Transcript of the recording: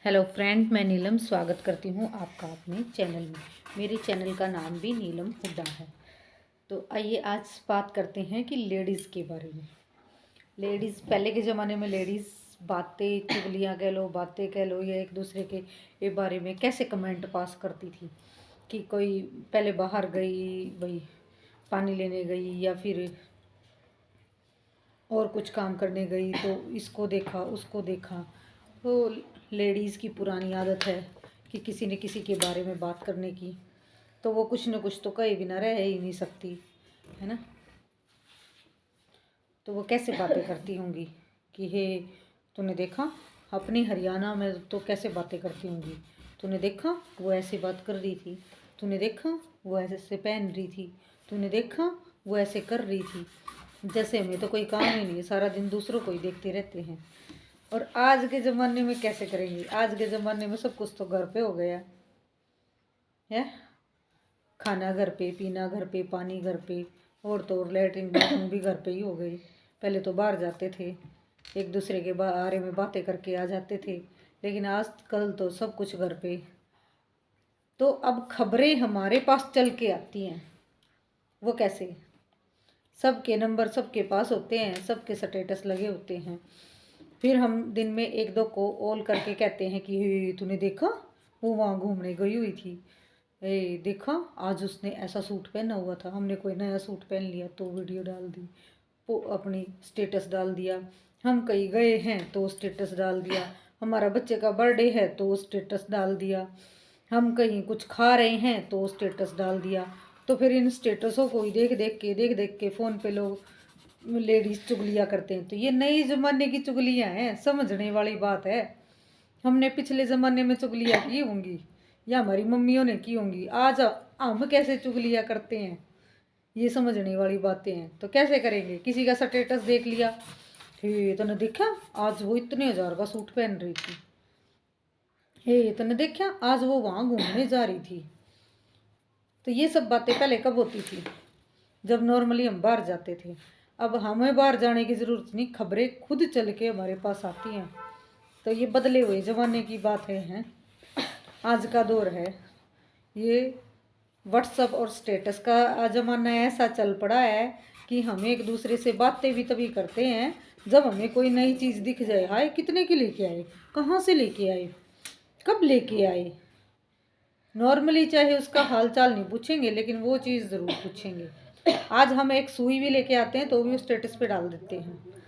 Hello friend, मैं नीलम स्वागत करती हूँ आपका अपने चैनल में। मेरे चैनल का नाम भी नीलम हुड्डा है। तो आइए आज बात करते हैं कि लेडीज़ के बारे में। लेडीज़ पहले के ज़माने में लेडीज़ बातें चुगलियाँ कह लो, बातें कह लो, या एक दूसरे के बारे में कैसे कमेंट पास करती थी कि कोई पहले बाहर गई, भाई पानी लेने गई या फिर और कुछ काम करने गई तो इसको देखा उसको देखा। तो लेडीज़ की पुरानी आदत है कि किसी न किसी के बारे में बात करने की, तो वो कुछ न कुछ तो कहे बिना रह ही नहीं सकती, है ना। तो वो कैसे बातें करती होंगी कि हे तूने देखा अपनी हरियाणा में तो कैसे बातें करती होंगी, तूने देखा वो ऐसे बात कर रही थी, तूने देखा वो ऐसे पहन रही थी, तूने देखा वो ऐसे कर रही थी। जैसे हमें तो कोई काम ही नहीं है, सारा दिन दूसरों को ही देखते रहते हैं। और आज के ज़माने में कैसे करेंगे? आज के ज़माने में सब कुछ तो घर पे हो गया है। खाना घर पे, पीना घर पे, पानी घर पे, और तो और लैट्रिन बाथरूम भी घर पे ही हो गई। पहले तो बाहर जाते थे, एक दूसरे के बारे में बातें करके आ जाते थे, लेकिन आज कल तो सब कुछ घर पे। तो अब खबरें हमारे पास चल के आती हैं। वो कैसे? सबके नंबर सबके पास होते हैं, सबके स्टेटस लगे होते हैं। फिर हम दिन में एक दो को ऑल करके कहते हैं कि हे तूने देखा वो वहाँ घूमने गई हुई थी, ए देखा आज उसने ऐसा सूट पहना हुआ था, हमने कोई नया सूट पहन लिया तो वीडियो डाल दी, वो अपनी स्टेटस डाल दिया। हम कहीं गए हैं तो स्टेटस डाल दिया, हमारा बच्चे का बर्थडे है तो स्टेटस डाल दिया, हम कहीं कुछ खा रहे हैं तो स्टेटस डाल दिया। तो फिर इन स्टेटसों को ही देख देख के फ़ोन पे लोग लेडीज़ चुगलियाँ करते हैं। तो ये नई ज़माने की चुगलियाँ हैं, समझने वाली बात है। हमने पिछले ज़माने में चुगलियाँ की होंगी या हमारी मम्मियों ने की होंगी, आज हम कैसे चुगलियाँ करते हैं, ये समझने वाली बातें हैं। तो कैसे करेंगे? किसी का स्टेटस देख लिया, हे तूने देखा आज वो इतने हज़ार का सूट पहन रही थी, हे तूने देखा आज वो वहाँ घूमने जा रही थी। तो ये सब बातें पहले कब होती थी? जब नॉर्मली हम बाहर जाते थे। अब हमें बाहर जाने की ज़रूरत नहीं, खबरें खुद चल के हमारे पास आती हैं। तो ये बदले हुए ज़माने की बात है। आज का दौर है, ये व्हाट्सअप और स्टेटस का ज़माना ऐसा चल पड़ा है कि हम एक दूसरे से बातें भी तभी करते हैं जब हमें कोई नई चीज़ दिख जाए। हाय कितने की लेके आए, कहाँ से लेके आए, कब लेके आए। नॉर्मली चाहे उसका हाल चाल नहीं पूछेंगे, लेकिन वो चीज़ ज़रूर पूछेंगे। आज हम एक सुई भी लेके आते हैं तो भी स्टेटस पे डाल देते हैं।